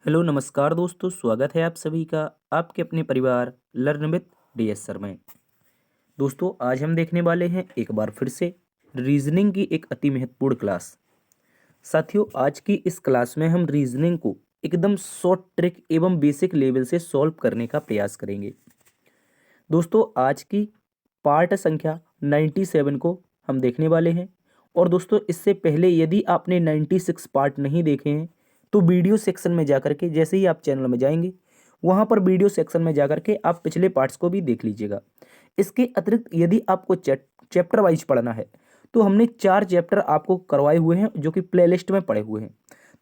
Hello नमस्कार दोस्तों, स्वागत है आप सभी का आपके अपने परिवार लर्न विद डीएस सर में। दोस्तों आज हम देखने वाले हैं एक बार फिर से रीजनिंग की एक अति महत्वपूर्ण क्लास। साथियों आज की इस क्लास में हम रीजनिंग को एकदम शॉर्ट ट्रिक एवं बेसिक लेवल से सॉल्व करने का प्रयास करेंगे। दोस्तों आज की पार्ट संख्या 97 को हम देखने वाले हैं। और दोस्तों इससे पहले यदि आपने 96 पार्ट नहीं देखे हैं तो वीडियो सेक्शन में जाकर के जैसे ही आप चैनल में जाएंगे वहां पर वीडियो सेक्शन में जाकर के आप पिछले पार्ट्स को भी देख लीजिएगा। इसके अतिरिक्त यदि आपको चैप्टर वाइज पढ़ना है तो हमने 4 चैप्टर आपको करवाए हुए हैं जो कि प्लेलिस्ट में पड़े हुए हैं,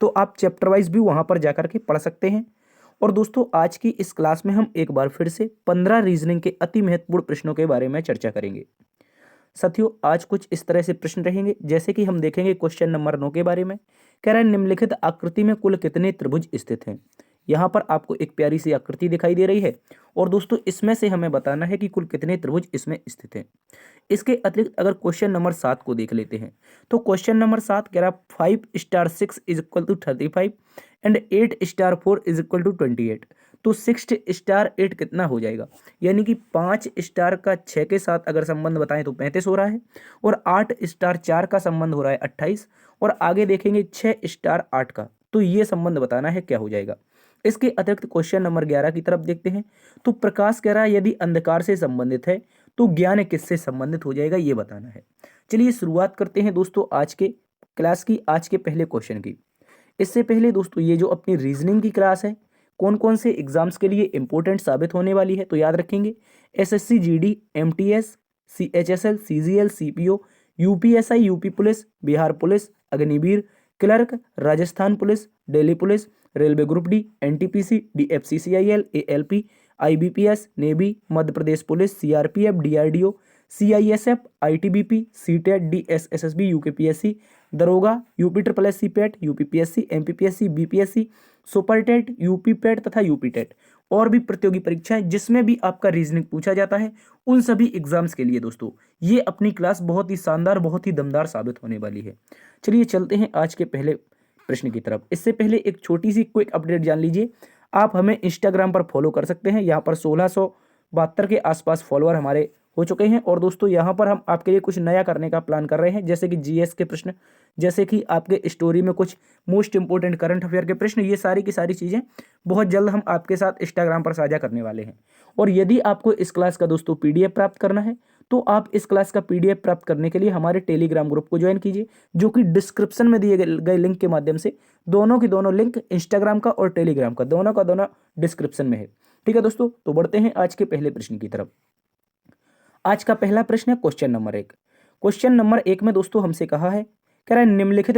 तो आप चैप्टर वाइज भी वहां पर जाकर के पढ़ सकते हैं। और दोस्तों आज की इस क्लास में हम एक बार फिर से 15 रीजनिंग के अति महत्वपूर्ण प्रश्नों के बारे में चर्चा करेंगे। साथियों आज कुछ इस तरह से प्रश्न रहेंगे, जैसे कि हम देखेंगे क्वेश्चन नंबर 9 के बारे में। कह रहा है निम्नलिखित आकृति में कुल कितने त्रिभुज स्थित हैं। यहाँ पर आपको एक प्यारी सी आकृति दिखाई दे रही है और दोस्तों इसमें से हमें बताना है कि कुल कितने त्रिभुज इसमें स्थित हैं। इसके अतिरिक्त अगर क्वेश्चन नंबर 7 को देख लेते हैं तो क्वेश्चन नंबर 7 कह रहा 5 * 6 is equal to 35 and 8 * 4 is equal to 28। तो 6 * 8 कितना हो जाएगा, यानी कि 5 स्टार का 6 के साथ अगर संबंध बताएं तो 35 हो रहा है और 8 स्टार 4 का संबंध हो रहा है 28 और आगे देखेंगे 6 स्टार 8 का, तो ये संबंध बताना है क्या हो जाएगा। इसके अतिरिक्त क्वेश्चन नंबर 11 की तरफ देखते हैं तो प्रकाश कह रहा है यदि अंधकार से संबंधित है तो ज्ञान किससे संबंधित हो जाएगा, ये बताना है। चलिए शुरुआत करते हैं दोस्तों आज के क्लास की, आज के पहले क्वेश्चन की। इससे पहले दोस्तों ये जो अपनी रीजनिंग की क्लास है कौन कौन से एग्जाम्स के लिए इंपॉर्टेंट साबित होने वाली है, तो याद रखेंगे SSC GD MTS CHSL CGL CPO UPSI UP police Bihar police Agniveer clerk Rajasthan police Delhi police railway group D NTPC DFCCIL ALP IBPS navy Madhya Pradesh police CRPF DRDO CISF ITBP CTET DSSSB UKPSC दरोगा UP triple S C PET UPPSC MPPSC BPSC super TET UP PET तथा UP TET और भी प्रतियोगी परीक्षाएं जिसमें भी आपका reasoning पूछा जाता है उन सभी एग्जाम्स के लिए दोस्तों ये अपनी क्लास बहुत ही शानदार बहुत ही दमदार साबित होने वाली है। चलिए चलते हैं आज के पहले प्रश्न की तरफ। इससे पहले एक छोटी सी क्विक अपडेट जान लीजिए। आप हमें इंस्टाग्राम पर फॉलो कर सकते हैं, यहाँ पर 1672 के आसपास फॉलोअर हमारे हो चुके हैं। और दोस्तों यहाँ पर हम आपके लिए कुछ नया करने का प्लान कर रहे हैं, जैसे कि जीएस के प्रश्न, जैसे कि आपके स्टोरी में कुछ मोस्ट इंपोर्टेंट करंट अफेयर के प्रश्न, ये सारी की सारी चीज़ें बहुत जल्द हम आपके साथ इंस्टाग्राम पर साझा करने वाले हैं। और यदि आपको इस क्लास का दोस्तों पीडीएफ प्राप्त करना है तो आप इस क्लास का पीडीएफ प्राप्त करने के लिए हमारे टेलीग्राम ग्रुप को ज्वाइन कीजिए, जो कि डिस्क्रिप्शन में दिए गए लिंक के माध्यम से दोनों की दोनों लिंक इंस्टाग्राम का और टेलीग्राम का दोनों डिस्क्रिप्शन में है। ठीक है दोस्तों, तो बढ़ते हैं आज के पहले प्रश्न की तरफ। आज का पहला प्रश्न है क्वेश्चन नंबर 1। क्वेश्चन नंबर 1 में दोस्तों हमसे कहा है, कह रहा है निम्नलिखित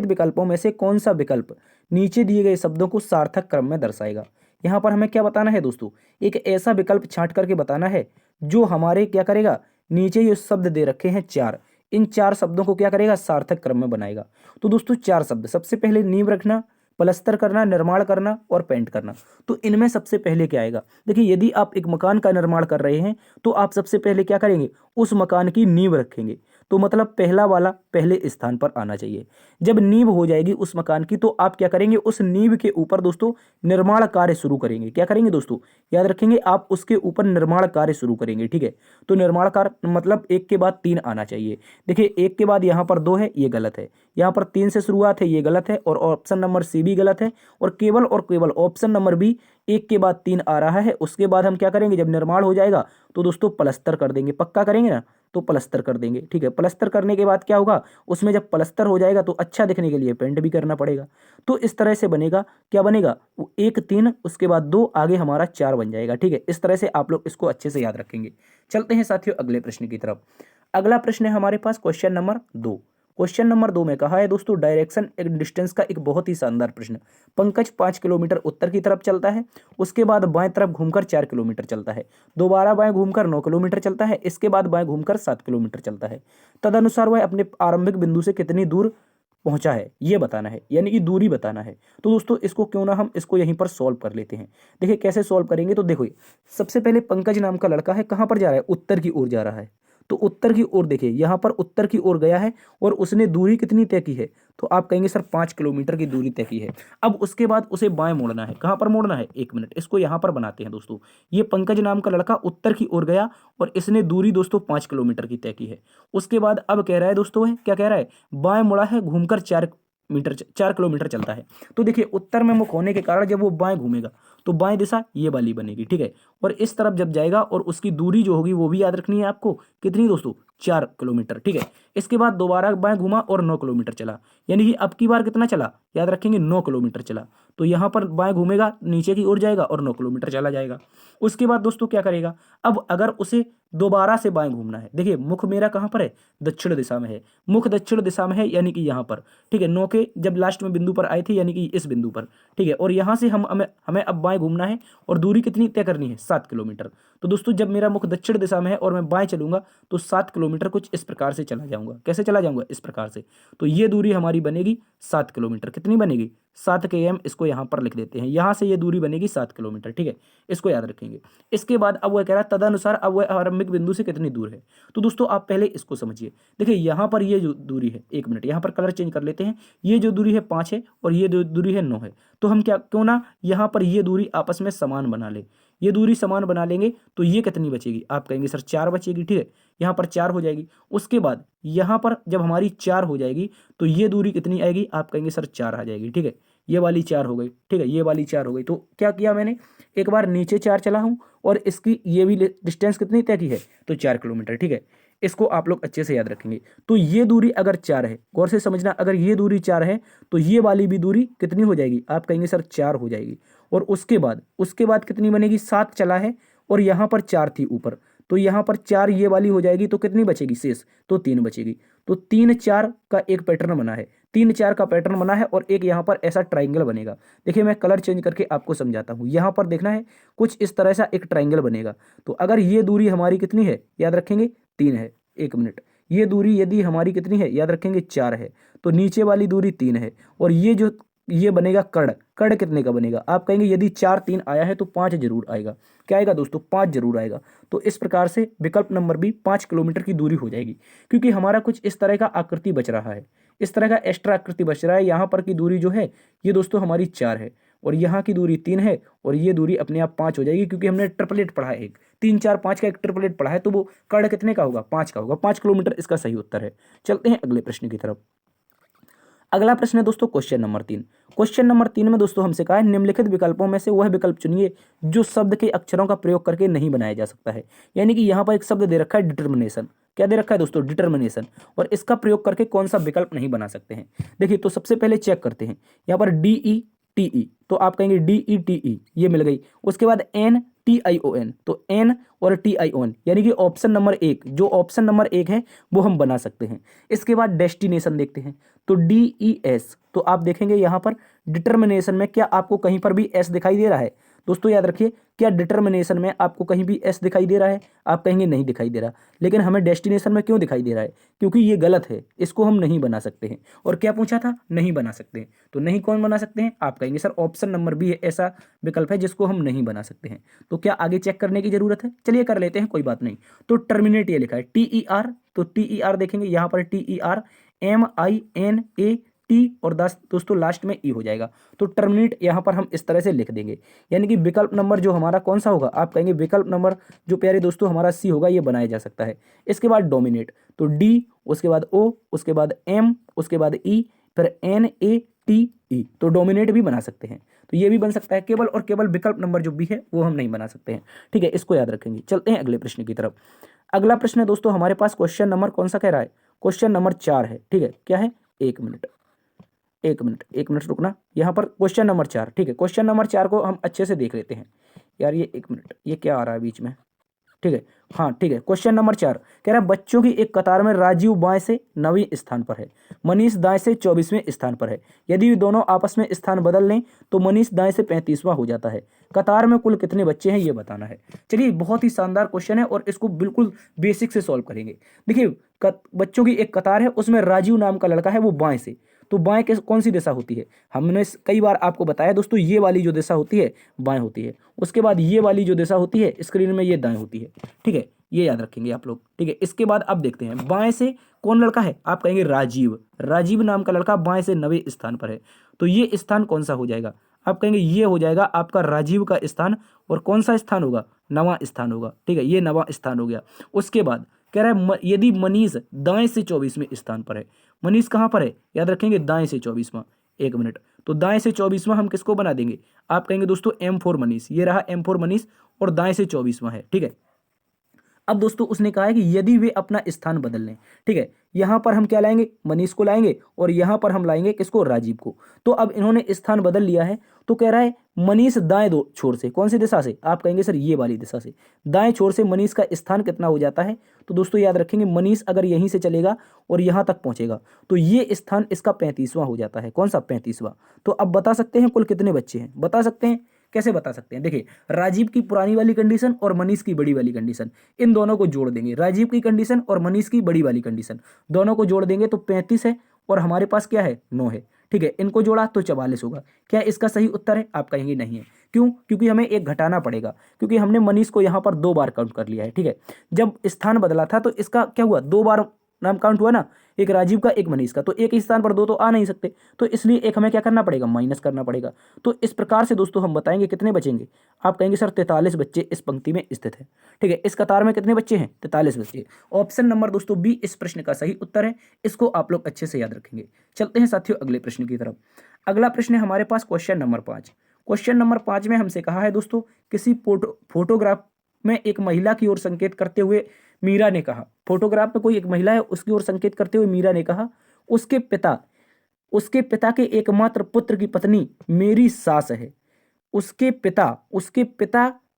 विकल्पों में से कौन सा विकल्प नीचे दिए गए शब्दों को सार्थक क्रम में दर्शाएगा। यहाँ पर हमें क्या बताना है दोस्तों, एक ऐसा विकल्प छांट करके बताना है जो हमारे क्या करेगा, नीचे ये शब्द दे रखे हैं 4, इन 4 शब्दों को क्या करेगा, सार्थक क्रम में बनाएगा। तो दोस्तों 4 शब्द, सबसे पहले नींव रखना, पलस्तर करना, निर्माण करना और पेंट करना। तो इनमें सबसे पहले क्या आएगा, देखिए यदि आप एक मकान का निर्माण कर रहे हैं तो आप सबसे पहले क्या करेंगे, उस मकान की नींव रखेंगे। तो मतलब पहला वाला पहले स्थान पर आना चाहिए। जब नींव हो जाएगी उस मकान की तो आप क्या करेंगे, उस नींव के ऊपर दोस्तों निर्माण कार्य शुरू करेंगे। क्या करेंगे दोस्तों, याद रखेंगे, आप उसके ऊपर निर्माण कार्य शुरू करेंगे। ठीक है, तो निर्माण कार्य मतलब 1 के बाद 3 आना चाहिए। देखिए 1 के बाद यहाँ पर 2 है, ये गलत है। यहाँ पर 3 से शुरुआत है, ये गलत है। और ऑप्शन नंबर सी भी गलत है। और केवल ऑप्शन नंबर बी 1 के बाद 3 आ रहा है। उसके बाद हम क्या करेंगे, जब निर्माण हो जाएगा तो दोस्तों प्लस्तर कर देंगे। पक्का करेंगे ना, तो प्लस्तर कर देंगे। ठीक है, प्लस्तर करने के बाद क्या होगा, उसमें जब प्लस्तर हो जाएगा तो अच्छा दिखने के लिए पेंट भी करना पड़ेगा। तो इस तरह से बनेगा, क्या बनेगा, 1 3 उसके बाद 2 आगे हमारा 4 बन जाएगा। ठीक है, इस तरह से आप लोग इसको अच्छे से याद रखेंगे। चलते हैं साथियों अगले प्रश्न की तरफ। अगला प्रश्न है हमारे पास क्वेश्चन नंबर 2। क्वेश्चन नंबर 2 में कहा है दोस्तों डायरेक्शन एंड डिस्टेंस का एक बहुत ही शानदार प्रश्न। पंकज 5 किलोमीटर उत्तर की तरफ चलता है, उसके बाद बाएं तरफ घूमकर 4 किलोमीटर चलता है, दोबारा बाएं घूमकर 9 किलोमीटर चलता है, इसके बाद बाएं घूमकर 7 किलोमीटर चलता है। तदनुसार वह अपने आरंभिक बिंदु से कितनी दूर पहुंचा है ये बताना है, यानी कि दूरी बताना है। तो दोस्तों इसको क्यों ना हम इसको यहीं पर सॉल्व कर लेते हैं। देखिए कैसे सॉल्व करेंगे, तो देखो सबसे पहले पंकज नाम का लड़का है, कहाँ पर जा रहा है, उत्तर की ओर जा रहा है। तो उत्तर की ओर देखिए, यहाँ पर उत्तर की ओर गया है और उसने दूरी कितनी तय की है, तो आप कहेंगे सर 5 किलोमीटर की दूरी तय की है। अब उसके बाद उसे बाएं मोड़ना है, कहाँ पर मोड़ना है, 1 मिनट, इसको यहाँ पर बनाते हैं दोस्तों। ये पंकज नाम का लड़का उत्तर की ओर गया और इसने दूरी दोस्तों 5 किलोमीटर की तय की है। उसके बाद अब कह रहा है दोस्तों, है क्या कह रहा है, बाएं मुड़ा है, घूमकर 4 किलोमीटर चलता है। तो देखिए उत्तर में मुख होने के कारण जब वो बाएं घूमेगा तो बाएं दिशा ये वाली बनेगी, ठीक है। और इस तरफ जब जाएगा और उसकी दूरी जो होगी वो भी याद रखनी है आपको, कितनी दोस्तों, 4 किलोमीटर, ठीक है। इसके बाद दोबारा बाएं घुमा और 9 किलोमीटर चला, यानी कि अब की बार कितना चला, याद रखेंगे 9 किलोमीटर चला। तो यहाँ पर बाएं घूमेगा, नीचे की ओर जाएगा और 9 किलोमीटर चला जाएगा। उसके बाद दोस्तों क्या करेगा, अब अगर उसे दोबारा से बाएं घूमना है, देखिए मुख मेरा कहाँ पर है, दक्षिण दिशा में है, मुख दक्षिण दिशा में है, यानी कि यहाँ पर, ठीक है। 9 के जब लास्ट में बिंदु पर आए थे, यानी कि इस बिंदु पर, ठीक है। और यहाँ से हमें अब बाएं घूमना है और दूरी कितनी तय करनी है, 7 किलोमीटर। तो दोस्तों जब मेरा मुख दक्षिण दिशा में है और मैं बाएं चलूंगा तो 7 किलोमीटर कुछ इस प्रकार से चला जाऊंगा। कैसे चला जाऊंगा, इस प्रकार से। तो ये दूरी हमारी बनेगी 7 किलोमीटर। कितनी बनेगी, 7 km। इसको यहाँ पर लिख देते हैं, यहाँ से ये दूरी बनेगी 7 किलोमीटर, ठीक है। इसको याद रखेंगे। इसके बाद अब वह कह रहा है तदनुसार अब वह आरंभिक बिंदु से कितनी दूर है। तो दोस्तों आप पहले इसको समझिए। देखिए यहाँ पर ये जो दूरी है, 1 मिनट, यहाँ पर कलर चेंज कर लेते हैं। ये जो दूरी है 5 है और ये जो दूरी है 9 है। तो हम क्यों ना यहाँ पर ये दूरी आपस में समान बना ले। ये दूरी समान बना लेंगे तो ये कितनी बचेगी, आप कहेंगे सर 4 बचेगी, ठीक है। यहाँ पर 4 हो जाएगी। उसके बाद यहाँ पर जब हमारी 4 हो जाएगी तो ये दूरी कितनी आएगी, आप कहेंगे सर 4 आ जाएगी, ठीक है। ये वाली 4 हो गई, ठीक है, ये वाली 4 हो गई। तो क्या किया मैंने, एक बार नीचे 4 चला हूँ और इसकी ये भी डिस्टेंस कितनी तय की है, तो 4 किलोमीटर, ठीक है। इसको आप लोग अच्छे से याद रखेंगे। तो ये दूरी अगर 4 है, गौर से समझना, अगर ये दूरी 4 है तो ये वाली भी दूरी कितनी हो जाएगी, आप कहेंगे सर 4 हो जाएगी। और उसके बाद कितनी बनेगी, 7 चला है और यहाँ पर 4 थी ऊपर, तो यहाँ पर 4 ये वाली हो जाएगी, तो कितनी बचेगी शेष, तो 3 बचेगी। तो 3 4 का एक पैटर्न बना है, 3 4 का पैटर्न बना है और एक यहाँ पर ऐसा ट्राइंगल बनेगा। देखिए मैं कलर चेंज करके आपको समझाता हूँ। यहाँ पर देखना है कुछ इस तरह से एक ट्राइंगल बनेगा। तो अगर ये दूरी हमारी कितनी है, याद रखेंगे 3 है, 1 मिनट, ये दूरी यदि हमारी कितनी है, याद रखेंगे 4 है, तो नीचे वाली दूरी 3 है और ये बनेगा कड़ कितने का बनेगा, आप कहेंगे यदि 4 3 आया है तो 5 जरूर आएगा। क्या आएगा दोस्तों, 5 जरूर आएगा। तो इस प्रकार से विकल्प नंबर बी 5 किलोमीटर की दूरी हो जाएगी, क्योंकि हमारा कुछ इस तरह का आकृति बच रहा है, इस तरह का एक्स्ट्रा आकृति बच रहा है। यहाँ पर की दूरी जो है ये दोस्तों हमारी 4 है और यहाँ की दूरी 3 है और ये दूरी अपने आप 5 हो जाएगी, क्योंकि हमने ट्रिपलेट पढ़ा है, एक 3 4 5 का एक ट्रिपलेट पढ़ा है। तो वो कड़ कितने का होगा, 5 का होगा। 5 किलोमीटर इसका सही उत्तर है। चलते हैं अगले प्रश्न की तरफ। अगला प्रश्न है दोस्तों क्वेश्चन नंबर 3। क्वेश्चन नंबर 3 में दोस्तों हमसे कहा है निम्नलिखित विकल्पों में से वह विकल्प चुनिए जो शब्द के अक्षरों का प्रयोग करके नहीं बनाया जा सकता है। यानी कि यहाँ पर एक शब्द दे रखा है डिटर्मिनेशन। क्या दे रखा है दोस्तों, डिटर्मिनेशन, और इसका प्रयोग करके कौन सा विकल्प नहीं बना सकते हैं। देखिए तो सबसे पहले चेक करते हैं, यहाँ पर DETE, तो आप कहेंगे DETE, ये मिल गई। उसके बाद NTION, तो N और TION, यानी कि ऑप्शन नंबर 1, जो ऑप्शन नंबर 1 है वो हम बना सकते हैं। इसके बाद डेस्टिनेशन देखते हैं, तो DES, तो आप देखेंगे यहाँ पर डिटर्मिनेशन में क्या आपको कहीं पर भी S दिखाई दे रहा है। दोस्तों याद रखिए, क्या डिटर्मिनेशन में आपको कहीं भी S दिखाई दे रहा है, आप कहेंगे नहीं दिखाई दे रहा। लेकिन हमें डेस्टिनेशन में क्यों दिखाई दे रहा है, क्योंकि ये गलत है, इसको हम नहीं बना सकते हैं। और क्या पूछा था, नहीं बना सकते हैं। तो नहीं कौन बना सकते हैं, आप कहेंगे सर ऑप्शन नंबर बी ऐसा विकल्प है जिसको हम नहीं बना सकते हैं। तो क्या आगे चेक करने की जरूरत है, चलिए कर लेते हैं, कोई बात नहीं। तो टर्मिनेट ये लिखा है TER, तो TER देखेंगे यहाँ पर TER MINAT और दोस्तों लास्ट में ई हो जाएगा। तो टर्मिनेट यहाँ पर हम इस तरह से लिख देंगे, यानी कि विकल्प नंबर जो हमारा कौन सा होगा, आप कहेंगे विकल्प नंबर जो प्यारे दोस्तों हमारा सी होगा, ये बनाया जा सकता है। इसके बाद डोमिनेट, तो D, उसके बाद O, उसके बाद M, उसके बाद E, फिर NATE, तो डोमिनेट भी बना सकते हैं। तो ये भी बन सकता है, केवल और केवल विकल्प नंबर जो बी है वो हम नहीं बना सकते हैं, ठीक है। इसको याद रखेंगे। चलते हैं अगले प्रश्न की तरफ। अगला प्रश्न है दोस्तों हमारे पास क्वेश्चन नंबर कौन सा कह रहा है, क्वेश्चन नंबर 4 है, ठीक है। क्या है, एक मिनट रुकना, यहाँ पर क्वेश्चन नंबर 4, ठीक है। क्वेश्चन नंबर 4 को हम अच्छे से देख लेते हैं। यार ये 1 मिनट, ये क्या आ रहा है बीच में, ठीक है, हाँ ठीक है। क्वेश्चन नंबर 4 कह रहा है बच्चों की एक कतार में राजीव बाएं से 9वें स्थान पर है, मनीष दाएं से 24वें स्थान पर है। यदि दोनों आपस में स्थान बदल लें तो मनीष दाएं से 35वां हो जाता है। कतार में कुल कितने बच्चे हैं ये बताना है। चलिए बहुत ही शानदार क्वेश्चन है और इसको बिल्कुल बेसिक से सॉल्व करेंगे। देखिए बच्चों की एक कतार है, उसमें राजीव नाम का लड़का है, वो बाएं से, तो बाएं कौन सी दिशा होती है, हमने कई बार आपको बताया दोस्तों, ये वाली जो दिशा होती है बाएं होती है। उसके बाद ये वाली जो दिशा होती है स्क्रीन में, ये दाएं होती है, ठीक है। ये याद रखेंगे आप लोग, ठीक है। इसके बाद अब देखते हैं बाएं से कौन लड़का है, आप कहेंगे राजीव। राजीव नाम का लड़का बाएं से 9वें स्थान पर है, तो ये स्थान कौन सा हो जाएगा, आप कहेंगे ये हो जाएगा आपका राजीव का स्थान। और कौन सा स्थान होगा, 9वां स्थान होगा, ठीक है, ये 9वां स्थान हो गया। उसके बाद कह रहा है यदि मनीष दाएं से 24वें स्थान पर है, मनीष कहाँ पर है, याद रखेंगे दाएं से 24वां। एक मिनट, तो दाएं से 24वां हम किसको बना देंगे, आप कहेंगे दोस्तों M4 मनीष, ये रहा M4 मनीष और दाएं से 24वां है, ठीक है। अब दोस्तों उसने कहा है कि यदि वे अपना स्थान बदल लें, ठीक है, यहां पर हम क्या लाएंगे, मनीष को लाएंगे और यहां पर हम लाएंगे किसको, राजीव को। तो अब इन्होंने स्थान बदल लिया है, तो कह रहा है मनीष दाएं दो छोर से, कौन सी दिशा से, आप कहेंगे सर ये वाली दिशा से, दाएं छोर से मनीष का स्थान कितना हो जाता है, तो दोस्तों याद रखेंगे मनीष अगर यहीं से चलेगा और यहां तक पहुंचेगा तो ये स्थान इसका 35वां हो जाता है, कौन सा, 35वां। तो अब बता सकते हैं कुल कितने बच्चे हैं, बता सकते हैं, कैसे बता सकते हैं, देखिए राजीव की पुरानी वाली कंडीशन और मनीष की बड़ी वाली कंडीशन, इन दोनों को जोड़ देंगे, राजीव की कंडीशन और मनीष की बड़ी वाली कंडीशन, दोनों को जोड़ देंगे तो 35 है और हमारे पास क्या है, 9 है, ठीक है। इनको जोड़ा तो 44 होगा। क्या इसका सही उत्तर है, आप कहेंगे नहीं है, क्यों, क्योंकि हमें एक घटाना पड़ेगा, क्योंकि हमने मनीष को यहाँ पर 2 बार काउंट कर लिया है, ठीक है। जब स्थान बदला था तो इसका क्या हुआ, 2 बार नाम काउंट हुआ ना, एक राजीव का एक मनीष का, तो एक ही स्थान पर 2 तो आ नहीं सकते, तो इसलिए एक हमें क्या करना पड़ेगा, माइनस करना पड़ेगा। तो इस प्रकार से दोस्तों हम बताएंगे कितने बचेंगे, आप कहेंगे सर 43 बच्चे इस पंक्ति में स्थित है, ठीक है। इस कतार में कितने बच्चे हैं, 43 बच्चे। ऑप्शन नंबर दोस्तों बी इस प्रश्न का सही उत्तर है, इसको आप लोग अच्छे से याद रखेंगे। चलते हैं साथियों अगले प्रश्न की तरफ। अगला प्रश्न है हमारे पास क्वेश्चन नंबर 5। क्वेश्चन नंबर 5 में हमसे कहा है दोस्तों, किसी फोटोग्राफ में एक महिला की ओर संकेत करते हुए मीरा ने कहा, फोटोग्राफ में कोई एक महिला है उसकी ओर संकेत करते हुए मीरा ने कहा, उसके पिता के एकमात्र पुत्र की पत्नी मेरी सास है। उसके पिता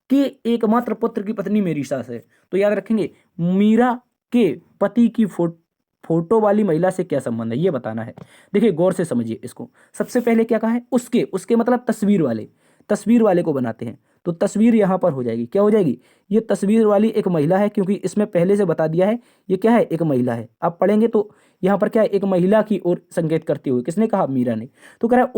के एकमात्र पुत्र की पत्नी मेरी सास है। तो याद रखेंगे मीरा के पति की फोटो वाली महिला से क्या संबंध है, ये बताना है। देखिए गौर से समझिए इसको। सबसे पहले क्या कहा है, उसके मतलब तस्वीर वाले को बनाते हैं, तो तस्वीर यहां पर हो जाएगी, क्या हो जाएगी, ये तस्वीर वाली एक महिला है, क्योंकि इसमें पहले से बता दिया है ये क्या है, एक महिला है। आप पढ़ेंगे तो यहां पर क्या है, एक महिला की ओर संकेत करते हुए, किसने कहा, मीरा ने। तो कह रहा है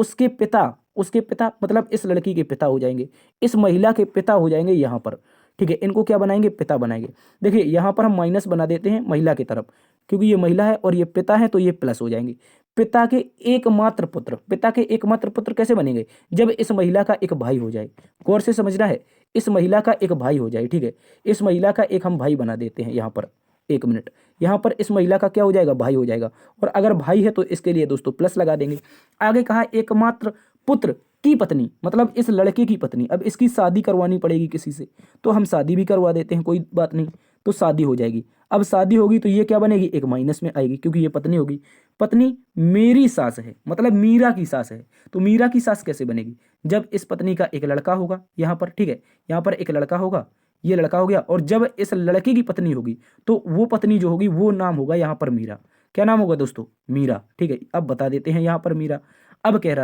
उसके पिता मतलब इस लड़की के पिता हो जाएंगे, इस महिला के पिता हो जाएंगे यहां पर, ठीक है। इनको क्या बनाएंगे, पिता बनाएंगे। देखिए यहां पर हम माइनस बना देते हैं महिला की तरफ, क्योंकि ये महिला है और ये पिता है, तो ये प्लस हो जाएंगे। पिता के एकमात्र पुत्र कैसे बनेंगे, जब इस महिला का एक भाई हो जाए। गौर से समझना है, इस महिला का एक भाई हो जाए, ठीक है। इस महिला का एक हम भाई बना देते हैं यहाँ पर, एक मिनट, यहाँ पर इस महिला का क्या हो जाएगा, भाई हो जाएगा। और अगर भाई है तो इसके लिए दोस्तों प्लस लगा देंगे। आगे कहा एकमात्र पुत्र की पत्नी, मतलब इस लड़के की पत्नी। अब इसकी शादी करवानी पड़ेगी किसी से, तो हम शादी भी करवा देते हैं, कोई बात नहीं, तो शादी हो जाएगी। अब शादी होगी तो ये क्या बनेगी, एक माइनस में आएगी, क्योंकि ये पत्नी होगी। पत्नी मेरी सास है, मतलब मीरा की सास है। तो मीरा की सास कैसे बनेगी, जब इस पत्नी का एक लड़का होगा यहाँ पर, ठीक है, यहाँ पर एक लड़का होगा, ये लड़का हो गया, और जब इस लड़के की पत्नी होगी तो वो पत्नी जो होगी वो नाम होगा यहाँ पर मीरा। क्या नाम होगा दोस्तों, मीरा, ठीक है। अब बता देते हैं यहाँ पर मीरा। अब क्या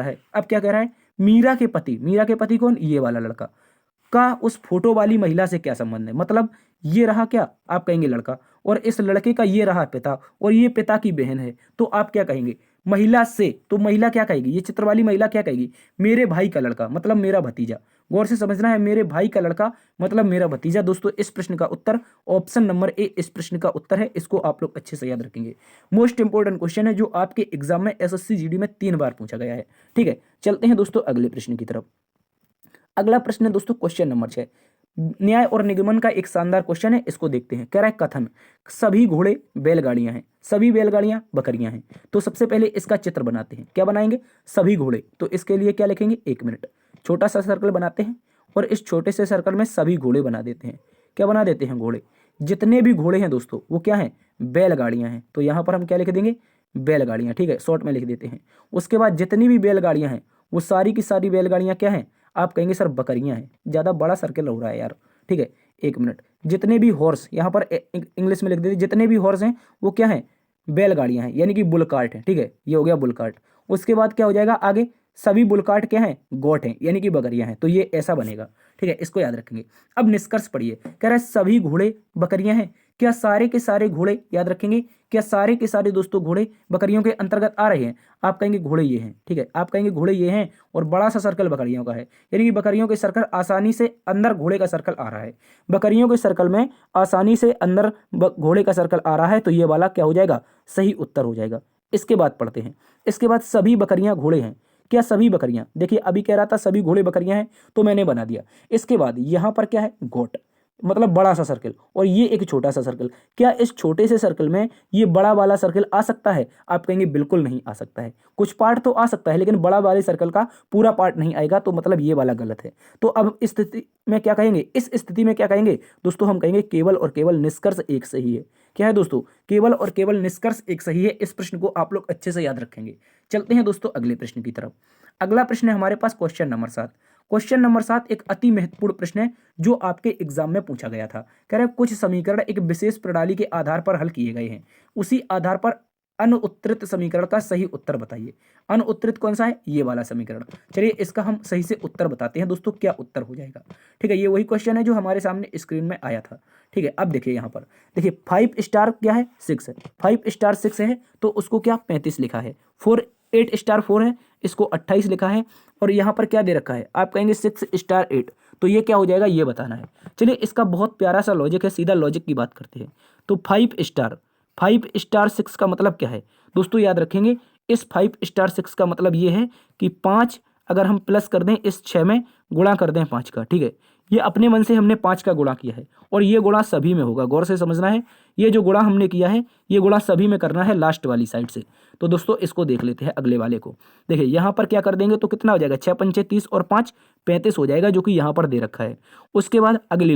कह रहा है, मीरा के पति कौन, ये वाला लड़का का उस फोटो वाली महिला से क्या संबंध है, मतलब ये रहा क्या, आप कहेंगे लड़का, और इस लड़के का ये रहा पिता, और ये पिता की बहन है, तो आप क्या कहेंगे, महिला से, तो महिला क्या कहेगी, ये चित्र वाली महिला क्या कहेगी, मेरे भाई का लड़का मतलब मेरा भतीजा। गौर से समझना है, मेरे भाई का लड़का मतलब मेरा भतीजा। दोस्तों इस प्रश्न का उत्तर ऑप्शन नंबर ए इस प्रश्न का उत्तर है, इसको आप लोग अच्छे से याद रखेंगे। मोस्ट इंपोर्टेंट क्वेश्चन है, जो आपके एग्जाम में SSC GD में 3 बार पूछा गया है, ठीक है। चलते हैं दोस्तों अगले प्रश्न की तरफ। अगला प्रश्न है दोस्तों क्वेश्चन नंबर 6, न्याय और निगमन का एक शानदार क्वेश्चन है, इसको देखते हैं। कह रहा है कथन, सभी घोड़े बैलगाड़ियां हैं, सभी बैलगाड़ियां बकरियां हैं। तो सबसे पहले इसका चित्र बनाते हैं, क्या बनाएंगे, सभी घोड़े। तो इसके लिए क्या लिखेंगे, एक मिनट, छोटा सा सर्कल बनाते हैं और इस छोटे से सर्कल में सभी घोड़े बना देते हैं। क्या बना देते हैं, घोड़े। जितने भी घोड़े हैं दोस्तों वो क्या है, बैलगाड़ियां हैं। तो यहाँ पर हम क्या लिख देंगे, बैलगाड़ियां, ठीक है, शॉर्ट में लिख देते हैं। उसके बाद जितनी भी बैलगाड़ियां हैं वो सारी की सारी बैलगाड़ियां क्या हैं, आप कहेंगे सर बकरियां हैं। ज़्यादा बड़ा सर्कल हो रहा है यार, ठीक है, एक मिनट। जितने भी हॉर्स, यहाँ पर इंग्लिश में लिख देते, जितने भी हॉर्स हैं वो क्या हैं, बैलगाड़ियां हैं, यानी कि बुल कार्ट है, ठीक है, ये हो गया बुल कार्ट। उसके बाद क्या हो जाएगा, आगे सभी बुल कार्ट क्या हैं, गोट हैं, यानी कि बकरियां हैं। तो ये ऐसा बनेगा, ठीक है, इसको याद रखेंगे। अब निष्कर्ष पढ़िए, कह रहा है सभी घोड़े बकरियां हैं, क्या सारे के सारे घोड़े, याद रखेंगे, क्या सारे के सारे दोस्तों घोड़े बकरियों के अंतर्गत आ रहे हैं? आप कहेंगे घोड़े ये हैं, ठीक है, आप कहेंगे घोड़े ये हैं और बड़ा सा सर्कल बकरियों का है, यानी कि बकरियों के सर्कल आसानी से अंदर घोड़े का सर्कल आ रहा है, बकरियों के सर्कल में आसानी से अंदर घोड़े का सर्कल आ रहा है, तो ये वाला क्या हो जाएगा? सही उत्तर हो जाएगा। इसके बाद पढ़ते हैं, इसके बाद सभी बकरियां घोड़े हैं। क्या सभी बकरियां? देखिए अभी कह रहा था सभी घोड़े बकरियां हैं, तो मैंने बना दिया। इसके बाद यहां पर क्या है? गोट, मतलब बड़ा सा सर्कल, और ये एक छोटा सा सर्कल। क्या इस छोटे से सर्कल में ये बड़ा वाला सर्कल आ सकता है? आप कहेंगे बिल्कुल नहीं आ सकता है। कुछ पार्ट तो आ सकता है, लेकिन बड़ा वाले सर्कल का पूरा पार्ट नहीं आएगा, तो मतलब ये वाला गलत है। तो अब इस स्थिति में क्या कहेंगे? इस स्थिति में क्या कहेंगे दोस्तों? हम कहेंगे केवल और केवल निष्कर्ष एक सही है। क्या है दोस्तों? केवल और केवल निष्कर्ष एक सही है। इस प्रश्न को आप लोग अच्छे से याद रखेंगे। चलते हैं दोस्तों अगले प्रश्न की तरफ। अगला प्रश्न है हमारे पास क्वेश्चन नंबर 7। क्वेश्चन नंबर 7 एक अति महत्वपूर्ण प्रश्न है जो आपके एग्जाम में पूछा गया था। कह रहे कुछ समीकरण एक विशेष प्रणाली के आधार पर हल किए गए हैं, उसी आधार पर अनुत्तरित समीकरण का सही उत्तर बताइए। अनुत्तरित कौन सा है? ये वाला समीकरण। चलिए इसका हम सही से उत्तर बताते हैं दोस्तों, क्या उत्तर हो जाएगा। ठीक है, ये वही क्वेश्चन है जो हमारे सामने स्क्रीन में आया था। ठीक है, अब देखिए यहाँ पर, देखिए 5 स्टार क्या है? 6 है। 5 स्टार 6 है तो उसको क्या 35 लिखा है। 8 स्टार 4 है, इसको 28 लिखा है। और यहाँ पर क्या दे रखा है? आप कहेंगे 6 स्टार 8, तो ये क्या हो जाएगा ये बताना है। चलिए इसका बहुत प्यारा सा लॉजिक है, सीधा लॉजिक की बात करते हैं। तो 5 स्टार 6 का मतलब क्या है दोस्तों? याद रखेंगे, इस 5 स्टार 6 का मतलब ये है कि 5 अगर हम प्लस कर दें, इस 6 में गुणा कर दें 5 का, ठीक है, ये अपने मन से हमने 5 का गुणा किया है, और ये गुणा सभी में होगा, गौर से समझना है। ये जो गुणा हमने किया है ये गुणा सभी में करना है, लास्ट वाली साइड से। तो दोस्तों इसको देख लेते हैं अगले वाले को। देखिए यहाँ पर क्या कर देंगे तो कितना हो जाएगा? 6 पंचे 30 और 5 35 हो जाएगा, जो कि यहाँ पर दे रखा है। उसके बाद अगली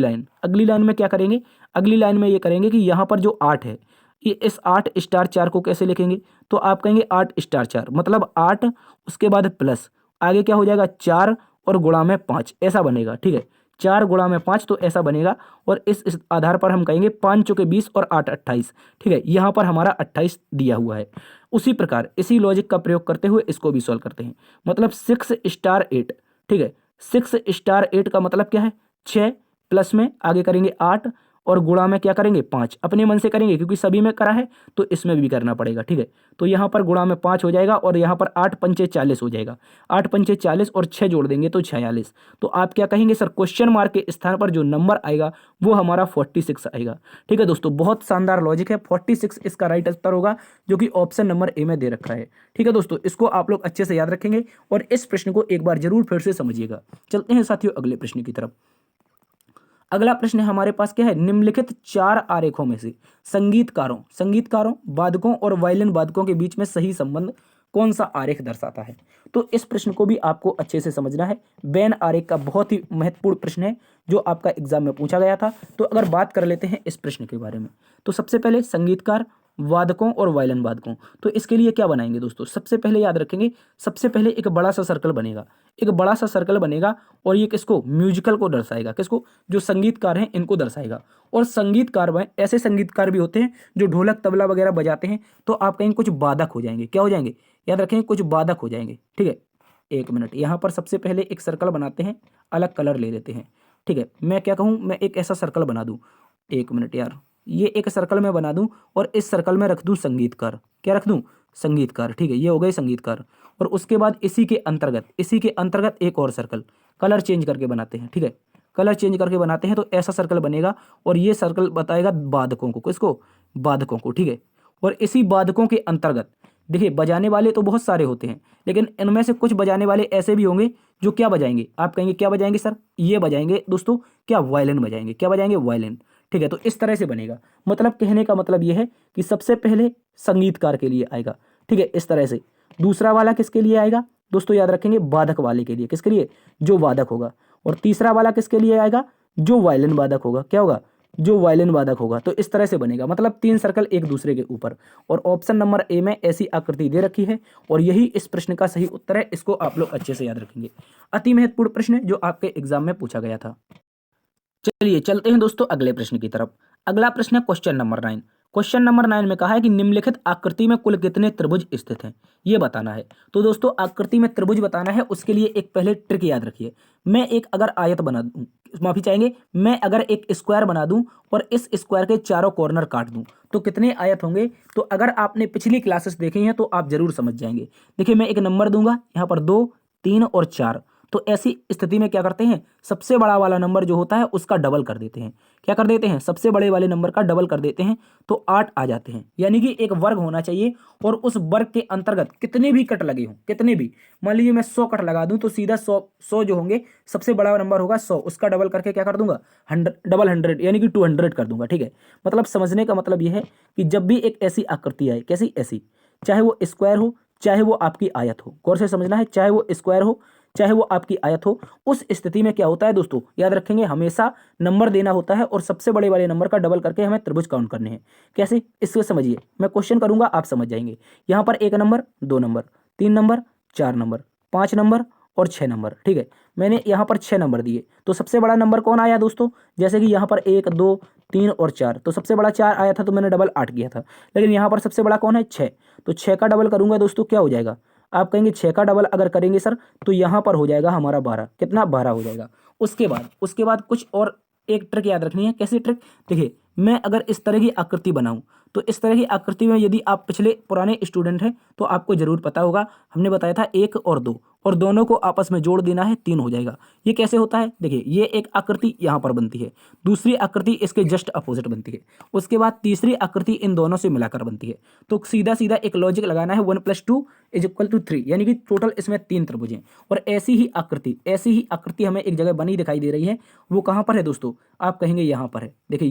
लाइन में क्या करेंगे? अगली लाइन में ये करेंगे कि यहाँ पर जो 8 है, ये इस 8 स्टार 4 को कैसे लिखेंगे? तो आप कहेंगे 8 स्टार 4 मतलब 8, उसके बाद प्लस आगे क्या हो जाएगा? 4 और गुणा में 5, ऐसा बनेगा। ठीक है, 4 गुणा में 5 तो ऐसा बनेगा। और इस आधार पर हम कहेंगे 5 चौके 20 और 8 28। ठीक है, यहाँ पर हमारा 28 दिया हुआ है। उसी प्रकार इसी लॉजिक का प्रयोग करते हुए इसको भी सॉल्व करते हैं। मतलब 6 स्टार 8, ठीक है, 6 स्टार 8 का मतलब क्या है? 6 प्लस में आगे करेंगे 8 और गुणा में क्या करेंगे? 5। अपने मन से करेंगे क्योंकि सभी में करा है तो इसमें भी करना पड़ेगा। ठीक है, तो यहाँ पर गुणा में 5 हो जाएगा और यहाँ पर 8 पंचे 40 हो जाएगा। 8 पंचे 40 और 6 जोड़ देंगे तो 46। तो आप क्या कहेंगे सर? क्वेश्चन मार्क के स्थान पर जो नंबर आएगा वो हमारा 46 आएगा। ठीक है दोस्तों, बहुत शानदार लॉजिक है। 46 इसका राइट आंसर होगा, जो कि ऑप्शन नंबर ए में दे रखा है। ठीक है दोस्तों, इसको आप लोग अच्छे से याद रखेंगे और इस प्रश्न को एक बार जरूर फिर से समझिएगा। चलते हैं साथियों अगले प्रश्न की तरफ। अगला प्रश्न हमारे पास क्या है? निम्नलिखित 4 आरेखों में से संगीतकारों वादकों और वायलिन वादकों के बीच में सही संबंध कौन सा आरेख दर्शाता है? तो इस प्रश्न को भी आपको अच्छे से समझना है। वेन आरेख का बहुत ही महत्वपूर्ण प्रश्न है जो आपका एग्जाम में पूछा गया था। तो अगर बात कर लेते हैं इस प्रश्न के बारे में, तो सबसे पहले संगीतकार, वादकों और वायलिन वादकों, तो इसके लिए क्या बनाएंगे दोस्तों? सबसे पहले याद रखेंगे, सबसे पहले एक बड़ा सा सर्कल बनेगा, और ये किसको? म्यूजिकल को दर्शाएगा। किसको? जो संगीतकार हैं इनको दर्शाएगा। और संगीतकार में ऐसे संगीतकार भी होते हैं जो ढोलक तबला वगैरह बजाते हैं, तो आप कहेंगे कुछ वादक हो जाएंगे। क्या हो जाएंगे? याद रखेंगे, कुछ वादक हो जाएंगे। ठीक है, एक मिनट, यहाँ पर सबसे पहले एक सर्कल बनाते हैं, अलग कलर ले लेते हैं। ठीक है, मैं क्या कहूँ, मैं एक ऐसा सर्कल बना दूँ, एक मिनट यार, ये एक सर्कल में बना दूं और इस सर्कल में रख दूं संगीतकार। क्या रख दूं? संगीतकार। ठीक है, ये हो गए संगीतकार। और उसके बाद इसी के अंतर्गत एक और सर्कल कलर चेंज करके बनाते हैं। ठीक है, कलर चेंज करके बनाते हैं तो ऐसा सर्कल बनेगा, और ये सर्कल बताएगा वादकों को। किसको? वादकों को। ठीक है, और इसी वादकों के अंतर्गत देखिए, बजाने वाले तो बहुत सारे होते हैं, लेकिन इनमें से कुछ बजाने वाले ऐसे भी होंगे जो क्या बजाएंगे? आप कहेंगे क्या बजाएंगे सर? ये बजाएंगे दोस्तों, क्या? वायलिन बजाएंगे। क्या बजाएंगे? वायलिन। ठीक है, तो इस तरह से बनेगा। मतलब कहने का मतलब यह है कि सबसे पहले संगीतकार के लिए आएगा। ठीक है, इस तरह से। दूसरा वाला किसके लिए आएगा दोस्तों? याद रखेंगे, वादक वाले के लिए। किसके लिए? जो वादक होगा। और तीसरा वाला किसके लिए आएगा? जो वायलिन वादक होगा। क्या होगा? जो वायलिन वादक होगा। तो इस तरह से बनेगा, मतलब 3 सर्कल एक दूसरे के ऊपर। और ऑप्शन नंबर ए में ऐसी आकृति दे रखी है, और यही इस प्रश्न का सही उत्तर है। इसको आप लोग अच्छे से याद रखेंगे। अति महत्वपूर्ण प्रश्न जो आपके एग्जाम में पूछा गया था। चलिए चलते हैं दोस्तों अगले प्रश्न की तरफ। अगला प्रश्न है क्वेश्चन नंबर 9। क्वेश्चन नंबर 9 में कहा है कि निम्नलिखित आकृति में कुल कितने त्रिभुज स्थित हैं, ये बताना है। तो दोस्तों आकृति में त्रिभुज बताना है, उसके लिए एक पहले ट्रिक याद रखिए। मैं एक अगर आयत बना दूं, माफी चाहेंगे, मैं अगर एक स्क्वायर बना दूं और इस स्क्वायर के चारों कॉर्नर काट दूं तो कितने आयत होंगे। तो अगर आपने पिछली क्लासेस देखी हैं तो आप जरूर समझ जाएंगे। देखिए मैं एक नंबर दूंगा यहाँ पर 2, 3 और 4। तो ऐसी स्थिति में क्या करते हैं, सबसे बड़ा वाला नंबर जो होता है उसका डबल कर देते हैं। क्या कर देते हैं, सबसे बड़े वाले नंबर का डबल कर देते हैं, तो 8 आ जाते हैं। यानी कि एक वर्ग होना चाहिए और उस वर्ग के अंतर्गत कितने भी कट लगे हों, कितने भी, मान लीजिए मैं 100 कट लगा दूं तो सीधा 100 जो होंगे, सबसे बड़ा नंबर होगा 100, उसका डबल करके क्या कर दूंगा, 100 यानी कि 200 कर दूंगा। ठीक है, मतलब समझने का मतलब यह है कि जब भी एक ऐसी आकृति आए, कैसी, ऐसी, चाहे वो स्क्वायर हो चाहे वो आपकी आयत हो, गौर से समझना है, चाहे वो स्क्वायर हो चाहे वो आपकी आयत हो, उस स्थिति में क्या होता है दोस्तों, याद रखेंगे, हमेशा नंबर देना होता है और सबसे बड़े वाले नंबर का डबल करके हमें त्रिभुज काउंट करने हैं। कैसे, इसको समझिए, मैं क्वेश्चन करूंगा आप समझ जाएंगे। यहाँ पर 1 number, 2 number, 3 number, 4 number, 5 number और 6 नंबर। ठीक है, मैंने यहाँ पर 6 नंबर दिए, तो सबसे बड़ा नंबर कौन आया दोस्तों, जैसे कि यहाँ पर 1, 2, 3 और 4, तो सबसे बड़ा 4 आया था तो मैंने डबल 8 किया था। लेकिन यहाँ पर सबसे बड़ा कौन है, 6, तो 6 का डबल करूंगा दोस्तों, क्या हो जाएगा, आप कहेंगे 6 का डबल अगर करेंगे सर तो यहाँ पर हो जाएगा हमारा 12, कितना, 12 हो जाएगा। उसके बाद कुछ और एक ट्रिक याद रखनी है। कैसी ट्रिक, देखिए मैं अगर इस तरह की आकृति बनाऊं तो इस तरह की आकृति में यदि आप पिछले पुराने स्टूडेंट हैं तो आपको जरूर पता होगा, हमने बताया था 1 और 2 और दोनों को आपस में जोड़ देना है, 3 हो जाएगा। ये कैसे होता है, देखिए ये एक आकृति यहाँ पर बनती है, दूसरी आकृति इसके जस्ट अपोजिट बनती है, उसके बाद तीसरी आकृति इन दोनों से मिलाकर बनती है। तो सीधा सीधा एक लॉजिक लगाना है, 1+2 = 3, यानी कि टोटल इसमें 3 त्रिभुज हैं। और ऐसी ही आकृति हमें एक जगह बनी दिखाई दे रही है, वो कहाँ पर है दोस्तों, आप कहेंगे यहाँ पर है। देखिए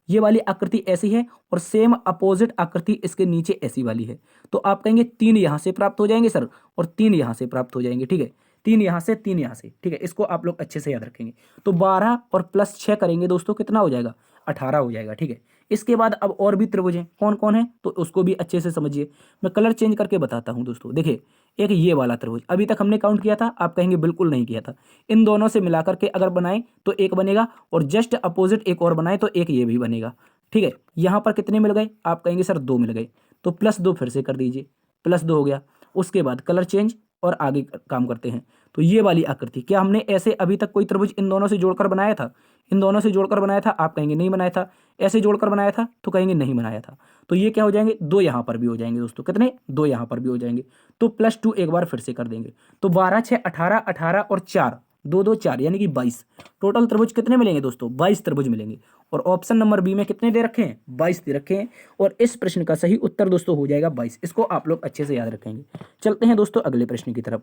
ये वाली आकृति ऐसी है और सेम अपोजिट आकृति इसके नीचे ऐसी वाली है। तो आप कहेंगे 3 यहाँ से प्राप्त हो जाएंगे सर और 3 यहाँ से प्राप्त हो जाएंगे। ठीक है, 3 यहाँ से, 3 यहाँ से। ठीक है, इसको आप लोग अच्छे से याद रखेंगे। तो 12 और प्लस 6 करेंगे दोस्तों, कितना हो जाएगा, 18 हो जाएगा। ठीक है, इसके बाद अब और भी त्रिभुज हैं, कौन कौन है तो उसको भी अच्छे से समझिए। मैं कलर चेंज करके बताता हूँ दोस्तों। देखिए एक ये वाला त्रिभुज अभी तक हमने काउंट किया था, आप कहेंगे बिल्कुल नहीं किया था। इन दोनों से मिलाकर के अगर बनाएं तो एक बनेगा और जस्ट अपोजिट एक और बनाए तो एक ये भी बनेगा। ठीक है, यहाँ पर कितने मिल गए, आप कहेंगे सर 2 मिल गए, तो +2 फिर से कर दीजिए, +2 हो गया। उसके बाद कलर चेंज और आगे काम करते हैं। तो ये वाली आकृति, क्या हमने ऐसे अभी तक कोई त्रिभुज इन दोनों से जोड़कर बनाया था, इन दोनों से जोड़कर बनाया था, आप कहेंगे नहीं बनाया था। ऐसे जोड़कर बनाया था तो कहेंगे नहीं बनाया था। तो ये क्या हो जाएंगे, 2 यहाँ पर भी हो जाएंगे दोस्तों, कितने, 2 यहाँ पर भी हो जाएंगे। तो +2 एक बार फिर से कर देंगे, तो 12, 6, 18, 18 और 4, 2, 2, 4 यानी कि 22। टोटल त्रिभुज कितने मिलेंगे दोस्तों, 22 त्रिभुज मिलेंगे। और ऑप्शन नंबर बी में कितने दे रखे हैं, 22 दे रखे हैं। और इस प्रश्न का सही उत्तर दोस्तों हो जाएगा 22। इसको आप लोग अच्छे से याद रखेंगे। चलते हैं दोस्तों अगले प्रश्न की तरफ।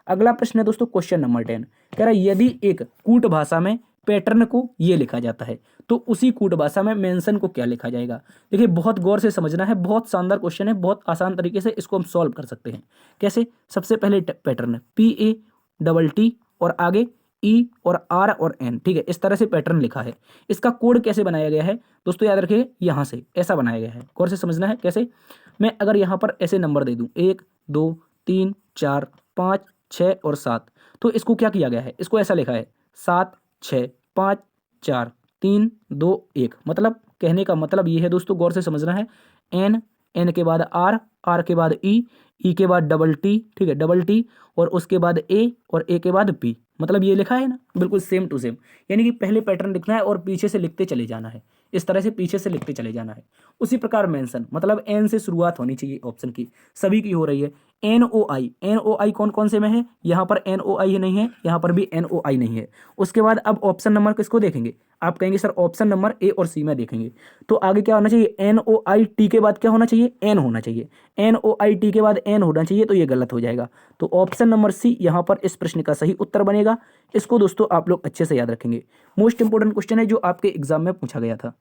अगला प्रश्न है दोस्तों क्वेश्चन नंबर 10, कह रहा है यदि एक कूट भाषा में पैटर्न को ये लिखा जाता है तो उसी कूट भाषा में मेंशन को क्या लिखा जाएगा। देखिए बहुत गौर से समझना है, बहुत शानदार क्वेश्चन है, बहुत आसान तरीके से इसको हम सॉल्व कर सकते हैं। कैसे, सबसे पहले पैटर्न PATT और आगे E और R और N। ठीक है, इस तरह से पैटर्न लिखा है। इसका कोड कैसे बनाया गया है दोस्तों, याद रखिए यहाँ से ऐसा बनाया गया है, गौर से समझना है। कैसे, मैं अगर यहाँ पर ऐसे नंबर दे दूँ 1, 2, 3, 4, 5, 6 और 7, तो इसको क्या किया गया है, इसको ऐसा लिखा है 7, 6, 5, 4, 3, 2, 1। मतलब कहने का मतलब ये है दोस्तों, गौर से समझना है, N के बाद R के बाद E के बाद T, ठीक है, T और उसके बाद A और A के बाद P। मतलब ये लिखा है ना, बिल्कुल सेम टू सेम। यानी कि पहले पैटर्न लिखना है और पीछे से लिखते चले जाना है, इस तरह से पीछे से लिखते चले जाना है। उसी प्रकार मेंशन, मतलब N से शुरुआत होनी चाहिए ऑप्शन की, सभी की हो रही है। NOI कौन कौन से में है, यहाँ पर NOI नहीं है, यहाँ पर भी NOI नहीं है। उसके बाद अब ऑप्शन नंबर किसको देखेंगे, आप कहेंगे सर ऑप्शन नंबर A और C में देखेंगे। तो आगे क्या होना चाहिए, NOIT के बाद क्या होना चाहिए, N होना चाहिए। NOIT के बाद N होना चाहिए, तो ये गलत हो जाएगा। तो ऑप्शन नंबर C यहाँ पर इस प्रश्न का सही उत्तर बनेगा। इसको दोस्तों आप लोग अच्छे से याद रखेंगे, मोस्ट इंपोर्टेंट क्वेश्चन है जो आपके एग्जाम में पूछा गया था।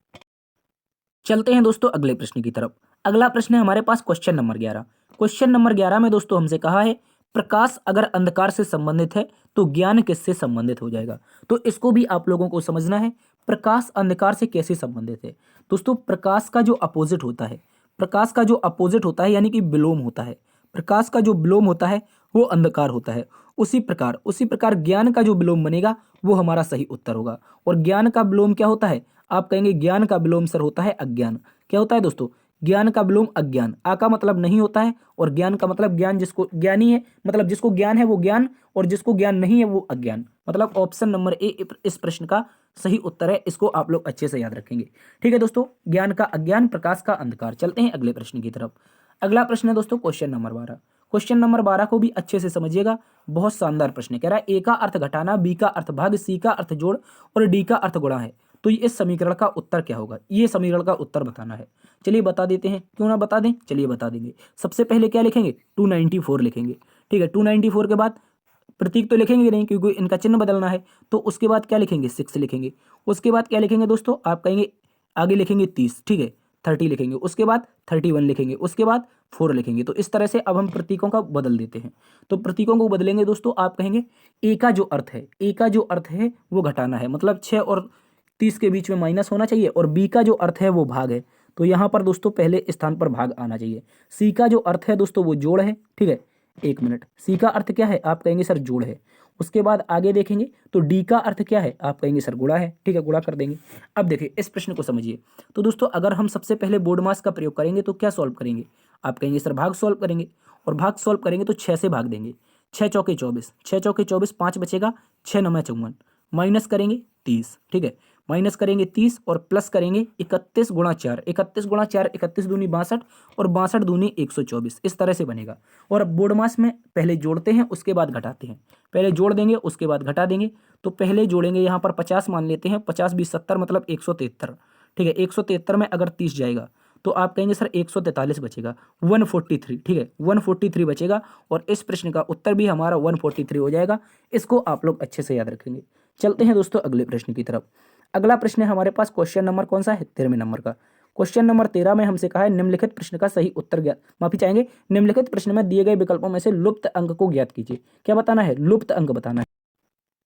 चलते हैं दोस्तों अगले प्रश्न की तरफ। अगला प्रश्न है हमारे पास क्वेश्चन नंबर 11। क्वेश्चन नंबर 11 में दोस्तों हमसे कहा है प्रकाश अगर अंधकार से संबंधित है तो ज्ञान किससे संबंधित हो जाएगा। तो इसको भी आप लोगों को समझना है, प्रकाश अंधकार से कैसे संबंधित है। दोस्तों प्रकाश का जो अपोजिट होता है, प्रकाश का जो अपोजिट होता है यानी कि विलोम होता है, प्रकाश का जो विलोम होता है वो अंधकार होता है। उसी प्रकार ज्ञान का जो विलोम बनेगा वो हमारा सही उत्तर होगा। और ज्ञान का विलोम क्या होता है, आप कहेंगे ज्ञान का विलोम सर होता है अज्ञान। क्या होता है दोस्तों, ज्ञान का विलोम अज्ञान, आ का मतलब नहीं होता है और ज्ञान का मतलब ज्ञान, जिसको ज्ञानी है मतलब जिसको ज्ञान है वो ज्ञान, और जिसको ज्ञान नहीं है वो अज्ञान। मतलब ऑप्शन नंबर ए इस प्रश्न का सही उत्तर है, इसको आप लोग अच्छे से याद रखेंगे। ठीक है दोस्तों, ज्ञान का अज्ञान, प्रकाश का अंधकार। चलते हैं अगले प्रश्न की तरफ। अगला प्रश्न है दोस्तों क्वेश्चन नंबर 12। क्वेश्चन नंबर 12 को भी अच्छे से समझिएगा, बहुत शानदार प्रश्न है। कह रहा है ए का अर्थ घटाना, बी का अर्थ भाग, सी का अर्थ जोड़ और डी का अर्थ गुणा है, तो इस समीकरण का उत्तर क्या होगा? ये समीकरण का उत्तर बताना है। चलिए बता देते हैं, क्यों ना बता दें, चलिए बता देंगे। सबसे पहले क्या लिखेंगे? 294 लिखेंगे। ठीक है, 294 के बाद प्रतीक तो लिखेंगे नहीं क्योंकि इनका चिन्ह बदलना है, तो उसके बाद क्या लिखेंगे? 6 लिखेंगे। उसके बाद क्या लिखेंगे दोस्तों? आप कहेंगे आगे लिखेंगे 30, ठीक है, 30 लिखेंगे। उसके बाद 31 लिखेंगे। उसके बाद 4 लिखेंगे। तो इस तरह से अब हम प्रतीकों का बदल देते हैं। तो प्रतीकों को बदलेंगे दोस्तों, आप कहेंगे ए का जो अर्थ है, ए का जो अर्थ है वो घटाना है, मतलब 6 और 30 के बीच में माइनस होना चाहिए, और बी का जो अर्थ है वो भाग है, तो यहाँ पर दोस्तों पहले स्थान पर भाग आना चाहिए। सी का जो अर्थ है दोस्तों वो जोड़ है। ठीक है, एक मिनट, सी का अर्थ क्या है? आप कहेंगे सर जोड़ है। उसके बाद आगे देखेंगे तो डी का अर्थ क्या है? आप कहेंगे सर गुणा है। ठीक है, गुणा कर देंगे। अब देखिए इस प्रश्न को समझिए। तो दोस्तों अगर हम सबसे पहले बोर्ड मास का प्रयोग करेंगे तो क्या सॉल्व करेंगे? आप कहेंगे सर भाग सॉल्व करेंगे, और भाग सॉल्व करेंगे तो 6 से भाग देंगे। 6 चौके 24, 6 चौके 24, 5 बचेगा, 6 9 54, माइनस करेंगे 30। ठीक है, माइनस करेंगे 30 और प्लस करेंगे 31 गुणा 4, 31 गुणा 4, 31 दूनी 62 और 62 दूनी 124, इस तरह से बनेगा। और अब बोर्ड मास में पहले जोड़ते हैं उसके बाद घटाते हैं, पहले जोड़ देंगे उसके बाद घटा देंगे। तो पहले जोड़ेंगे, यहाँ पर 50 मान लेते हैं, 50 20 70 मतलब 173। ठीक है, 173 में अगर 30 जाएगा तो आप कहेंगे सर 143 बचेगा, 143। ठीक है, 143 बचेगा, और इस प्रश्न का उत्तर भी हमारा 143 हो जाएगा। इसको आप लोग अच्छे से याद रखेंगे। चलते हैं दोस्तों अगले प्रश्न की तरफ। अगला प्रश्न है हमारे पास, क्वेश्चन नंबर कौन सा है? 13वें नंबर का। क्वेश्चन नंबर 13 में हमसे कहा है निम्नलिखित प्रश्न का सही उत्तर ज्ञात, माफी चाहेंगे, निम्नलिखित प्रश्न में दिए गए विकल्पों में से लुप्त अंक को ज्ञात कीजिए। क्या बताना है? लुप्त अंक बताना है।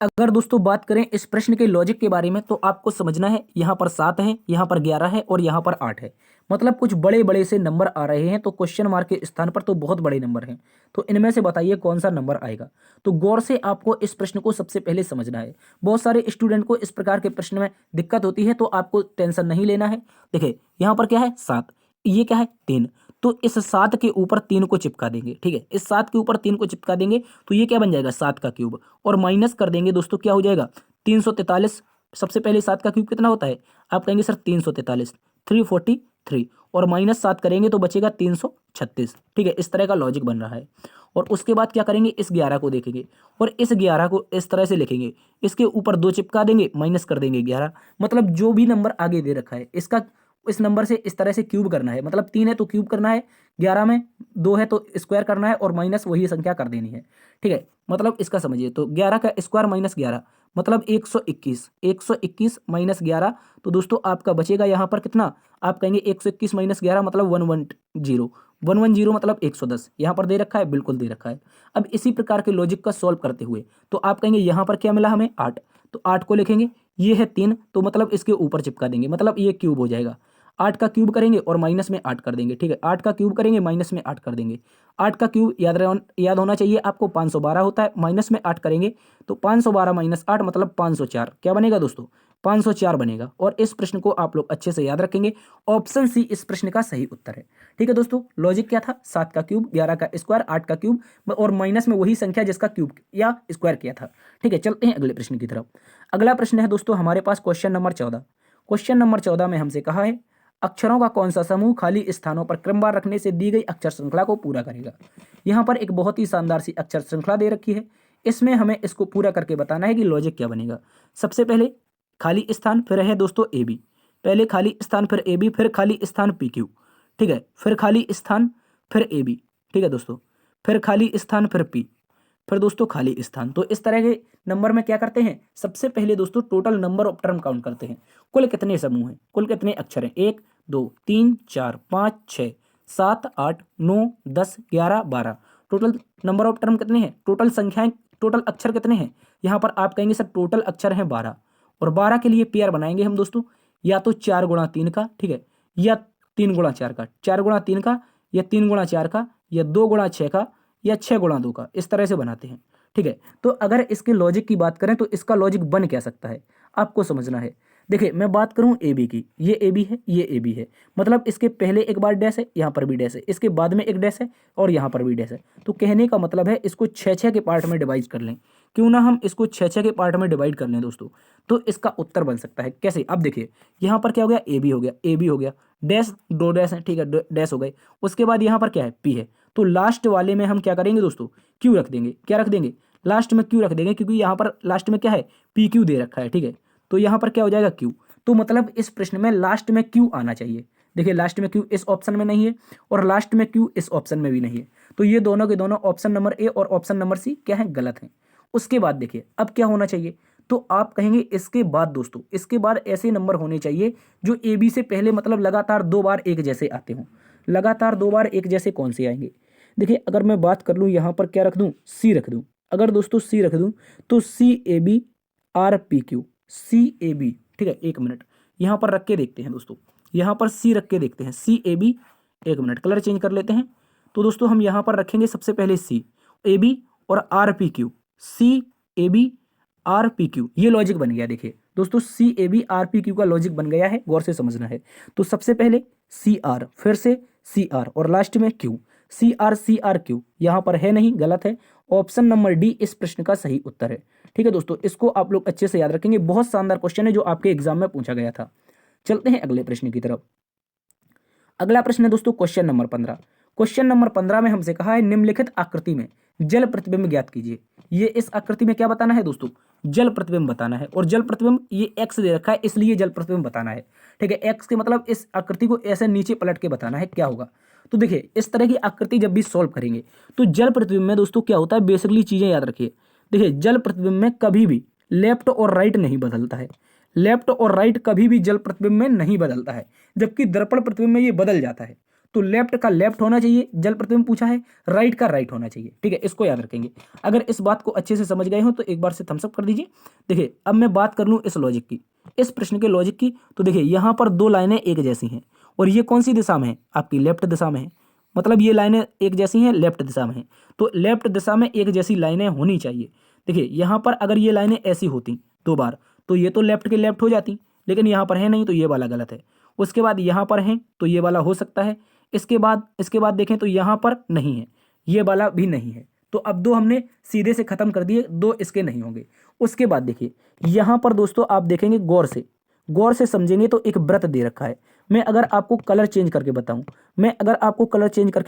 अगर दोस्तों बात करें इस प्रश्न के लॉजिक के बारे में, तो आपको समझना है यहाँ पर 7 है, यहाँ पर 11 है और यहाँ पर 8 है, मतलब कुछ बड़े बड़े से नंबर आ रहे हैं। तो क्वेश्चन मार्क के स्थान पर तो बहुत बड़े नंबर हैं, तो इनमें से बताइए कौन सा नंबर आएगा। तो गौर से आपको इस प्रश्न को सबसे पहले समझना है। बहुत सारे स्टूडेंट को इस प्रकार के प्रश्न में दिक्कत होती है, तो आपको टेंशन नहीं लेना है। देखिए यहाँ पर क्या है? 7, ये क्या है? 3। तो इस 7 के ऊपर 3 को चिपका देंगे। ठीक है, इस 7 के ऊपर 3 को चिपका देंगे तो ये क्या बन जाएगा? 7 का क्यूब, और माइनस कर देंगे दोस्तों, क्या हो जाएगा? 343। सबसे पहले 7 का क्यूब कितना होता है? आप कहेंगे सर 343, 343, और माइनस 7 करेंगे तो बचेगा 336। ठीक है, इस तरह का लॉजिक बन रहा है। और उसके बाद क्या करेंगे? इस 11 को देखेंगे और इस 11 को इस तरह से लिखेंगे, इसके ऊपर 2 चिपका देंगे, माइनस कर देंगे 11। मतलब जो भी नंबर आगे दे रखा है इसका, इस नंबर से इस तरह से क्यूब करना है, मतलब 3 है तो क्यूब करना है, 11 में 2 है तो स्क्वायर करना है, और माइनस वही संख्या कर देनी है। ठीक है, मतलब इसका समझिए, तो 11 का स्क्वायर माइनस 11 मतलब 121, 121 माइनस 11, तो दोस्तों आपका बचेगा यहाँ पर कितना? आप कहेंगे 121 माइनस 11 मतलब 110, 110 मतलब 110। यहाँ पर दे रखा है, बिल्कुल दे रखा है। अब इसी प्रकार के लॉजिक का सॉल्व करते हुए तो आप कहेंगे यहाँ पर क्या मिला हमें? 8, तो 8 को लिखेंगे, ये है 3, तो मतलब इसके ऊपर चिपका देंगे, मतलब ये क्यूब हो जाएगा। 8 का क्यूब करेंगे और माइनस में 8 कर देंगे। ठीक है, 8 का क्यूब करेंगे, माइनस में 8 कर देंगे। 8 का क्यूब याद होना चाहिए आपको, 512 होता है, माइनस में 8 करेंगे तो 512 माइनस 8 मतलब 504। क्या बनेगा दोस्तों? 504 बनेगा। और इस प्रश्न को आप लोग अच्छे से याद रखेंगे, ऑप्शन सी इस प्रश्न का सही उत्तर है। ठीक है दोस्तों, लॉजिक क्या था? 7 का क्यूब, 11 का स्क्वायर, 8 का क्यूब और माइनस में वही संख्या जिसका क्यूब या स्क्वायर किया था। ठीक है, चलते हैं अगले प्रश्न की तरफ। अगला प्रश्न है दोस्तों हमारे पास क्वेश्चन नंबर 14। क्वेश्चन नंबर 14 में हमसे कहा है अक्षरों का कौन सा समूह खाली स्थानों पर क्रमवार रखने से दी गई अक्षर श्रृंखला को पूरा करेगा। यहाँ पर एक बहुत ही शानदार सी अक्षर श्रृंखला दे रखी है, इसमें हमें इसको पूरा करके बताना है कि लॉजिक क्या बनेगा। सबसे पहले खाली स्थान, फिर है दोस्तों ए बी, पहले खाली स्थान फिर ए बी, फिर खाली स्थान पी क्यू। ठीक है, फिर खाली स्थान फिर ए बी। ठीक है दोस्तों, फिर खाली स्थान फिर पी, फिर दोस्तों खाली स्थान। तो इस तरह के नंबर में क्या करते हैं? सबसे पहले दोस्तों total number of term count करते हैं, कुल कितने समूह हैं, कुल कितने अक्षर हैं। 1 2 3 4 5 6 7 8 9 10 11 12, टोटल नंबर ऑफ टर्म कितने हैं? टोटल संख्याएं, टोटल अक्षर कितने हैं? यहाँ पर आप कहेंगे सर टोटल अक्षर हैं 12, और 12 के लिए पेयर बनाएंगे हम दोस्तों, या तो 4 गुणा 3 का, ठीक है, या 3 गुणा 4 का, 4 गुणा 3 का, या 3 गुणा 4 का, या 2 गुणा 6 का, या 6 गुणा 2 का, इस तरह से बनाते हैं। ठीक है, तो अगर इसके लॉजिक की बात करें तो इसका लॉजिक बन क्या सकता है आपको समझना है। देखिए मैं बात करूं ए बी की, ये ए बी है, ये ए बी है, मतलब इसके पहले एक बार डैश है, यहाँ पर भी डैश है, इसके बाद में एक डैश है और यहाँ पर भी डैश है। तो कहने का मतलब है इसको 6 के पार्ट में डिवाइड कर लें। क्यों ना हम इसको 6 के पार्ट में डिवाइड कर लें दोस्तों, तो इसका उत्तर बन सकता है। कैसे? अब देखिए यहाँ पर क्या हो गया, ए बी हो गया, ए बी हो गया, डैश 2 डैश है, ठीक है, डैश हो गए। उसके बाद यहाँ पर क्या है, पी है। तो लास्ट वाले में हम क्या करेंगे दोस्तों, क्यू रख देंगे। क्या रख देंगे? लास्ट में क्यू रख देंगे, क्योंकि यहाँ पर लास्ट में क्या है, पी क्यू दे रखा है, ठीक है। तो यहाँ पर क्या हो जाएगा, क्यू। तो मतलब इस प्रश्न में लास्ट में क्यू आना चाहिए। देखिए लास्ट में क्यू इस ऑप्शन में नहीं है और लास्ट में क्यू इस ऑप्शन में भी नहीं है। तो ये दोनों के दोनों ऑप्शन नंबर ए और ऑप्शन नंबर सी क्या है, गलत हैं। उसके बाद देखिए अब क्या होना चाहिए, तो आप कहेंगे इसके बाद दोस्तों, इसके बाद ऐसे नंबर होने चाहिए जो ए बी से पहले मतलब लगातार 2 बार एक जैसे आते हों। लगातार 2 बार एक जैसे कौन से आएंगे? देखिए अगर मैं बात कर लूँ, यहाँ पर क्या रख दूँ, सी रख दूँ। अगर दोस्तों सी रख दूँ तो C A B R P Q, C A B, ठीक है। एक मिनट यहाँ पर रख के देखते हैं दोस्तों, यहाँ पर सी रख के देखते हैं, सी ए बी। एक मिनट कलर चेंज कर लेते हैं। तो दोस्तों हम यहाँ पर रखेंगे सबसे पहले सी ए बी और R P Q, C A B R P Q, ये लॉजिक बन गया। देखिए दोस्तों C A B R P Q का लॉजिक बन गया है, गौर से समझना है। तो सबसे पहले सी आर, फिर से सी आर और लास्ट में क्यू, सी आर क्यू। यहाँ पर है नहीं, गलत है। ऑप्शन नंबर डी इस प्रश्न का सही उत्तर है। ठीक है दोस्तों, इसको आप लोग अच्छे से याद रखेंगे, बहुत शानदार क्वेश्चन है जो आपके एग्जाम में पूछा गया था। चलते हैं अगले प्रश्न की तरफ। अगला प्रश्न है दोस्तों क्वेश्चन नंबर 15। क्वेश्चन नंबर 15 में हमसे कहा है निम्नलिखित आकृति में जल प्रतिबिंब ज्ञात कीजिए। ये इस आकृति में क्या बताना है दोस्तों, जल प्रतिबिंब बताना है। और जल प्रतिबिंब ये एक्स दे रखा है, इसलिए जल प्रतिबिंब बताना है, ठीक है। एक्स के मतलब इस आकृति को ऐसे नीचे पलट के बताना है क्या होगा। तो देखिए इस तरह की आकृति जब भी सॉल्व करेंगे तो जल प्रतिबिंब में दोस्तों क्या होता है, बेसिकली चीजें याद रखिए। देखिए जल प्रतिबिंब में कभी भी लेफ्ट और राइट नहीं बदलता है, लेफ्ट और राइट कभी भी जल प्रतिबिंब में नहीं बदलता है, जबकि दर्पण प्रतिबिंब में ये बदल जाता है। तो लेफ्ट का लेफ्ट होना चाहिए, जल प्रतिबिंब पूछा है, राइट का राइट होना चाहिए, ठीक है। इसको याद रखेंगे। अगर इस बात को अच्छे से समझ गए हो तो एक बार से थम्स अप कर दीजिए। देखिए अब मैं बात कर लूँ इस लॉजिक की, इस प्रश्न के लॉजिक की। तो देखिए यहाँ पर 2 लाइनें एक जैसी हैं और ये कौन सी दिशा में है, आपकी लेफ्ट दिशा में है। मतलब ये लाइनें एक जैसी हैं, लेफ्ट दिशा में है, तो लेफ्ट दिशा में एक जैसी लाइनें होनी चाहिए। देखिए यहाँ पर अगर ये लाइनें ऐसी होती 2 बार तो ये तो लेफ्ट के लेफ्ट हो जाती, लेकिन यहाँ पर है नहीं तो ये वाला गलत है। उसके बाद यहाँ पर है तो ये वाला हो सकता है। इसके बाद देखें तो यहाँ पर नहीं है, ये वाला भी नहीं है। तो अब 2 हमने सीधे से खत्म कर दिए, 2 इसके नहीं होंगे। उसके बाद देखिए यहाँ पर दोस्तों आप देखेंगे गौर से समझेंगे तो एक व्रत दे रखा है। मैं अगर आपको कलर चेंज करके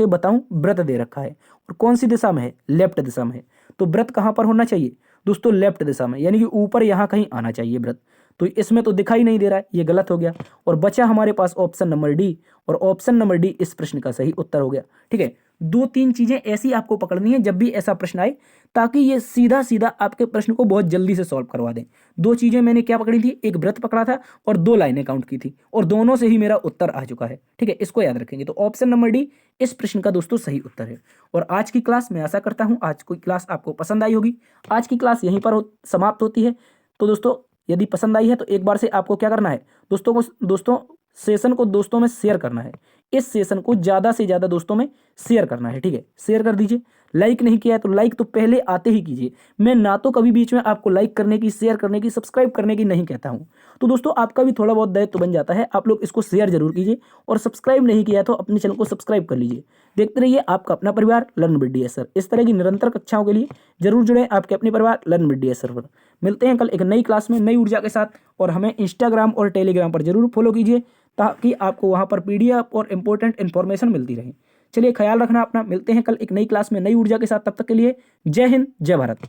बताऊं, व्रत दे रखा है और कौन सी दिशा में है, लेफ्ट दिशा में है। तो व्रत कहाँ पर होना चाहिए दोस्तों, लेफ्ट दिशा में, यानी कि ऊपर यहाँ कहीं आना चाहिए व्रत। तो इसमें तो दिखाई नहीं दे रहा है, ये गलत हो गया। और बचा हमारे पास ऑप्शन नंबर डी, और ऑप्शन नंबर डी इस प्रश्न का सही उत्तर हो गया, ठीक है। 2-3 चीजें ऐसी आपको पकड़नी है जब भी ऐसा प्रश्न आए, ताकि ये सीधा सीधा आपके प्रश्न को बहुत जल्दी से सॉल्व करवा दें। 2 चीजें मैंने क्या पकड़ी थी, एक व्रत पकड़ा था और 2 लाइनें काउंट की थी, और दोनों से ही मेरा उत्तर आ चुका है, ठीक है। इसको याद रखेंगे। तो ऑप्शन नंबर डी इस प्रश्न का दोस्तों सही उत्तर है। और आज की क्लास मैं आशा करता हूं आज की क्लास आपको पसंद आई होगी। आज की क्लास यहीं पर समाप्त होती है। तो दोस्तों यदि पसंद आई है तो एक बार से आपको क्या करना है, दोस्तों सेशन को दोस्तों में शेयर करना है। इस सेशन को ज़्यादा से ज़्यादा दोस्तों में शेयर करना है, ठीक है। शेयर कर दीजिए। लाइक नहीं किया है तो लाइक तो पहले आते ही कीजिए। मैं ना तो कभी बीच में आपको लाइक करने की, शेयर करने की, सब्सक्राइब करने की नहीं कहता हूं। तो दोस्तों आपका भी थोड़ा बहुत दायित्व बन जाता है, आप लोग इसको शेयर जरूर कीजिए। और सब्सक्राइब नहीं किया तो अपने चैनल को सब्सक्राइब कर लीजिए। देखते रहिए आपका अपना परिवार लर्न विद डीएसआर। इस तरह की निरंतर कक्षाओं के लिए जरूर जुड़े आपके अपने परिवार लर्न विद डीएसआर पर। मिलते हैं कल एक नई क्लास में नई ऊर्जा के साथ। और हमें इंस्टाग्राम और टेलीग्राम पर जरूर फॉलो कीजिए, ताकि आपको वहां पर पीडीएफ और इंपॉर्टेंट इन्फॉर्मेशन मिलती रहे। चलिए ख्याल रखना अपना, मिलते हैं कल एक नई क्लास में नई ऊर्जा के साथ। तब तक के लिए जय हिंद, जय भारत।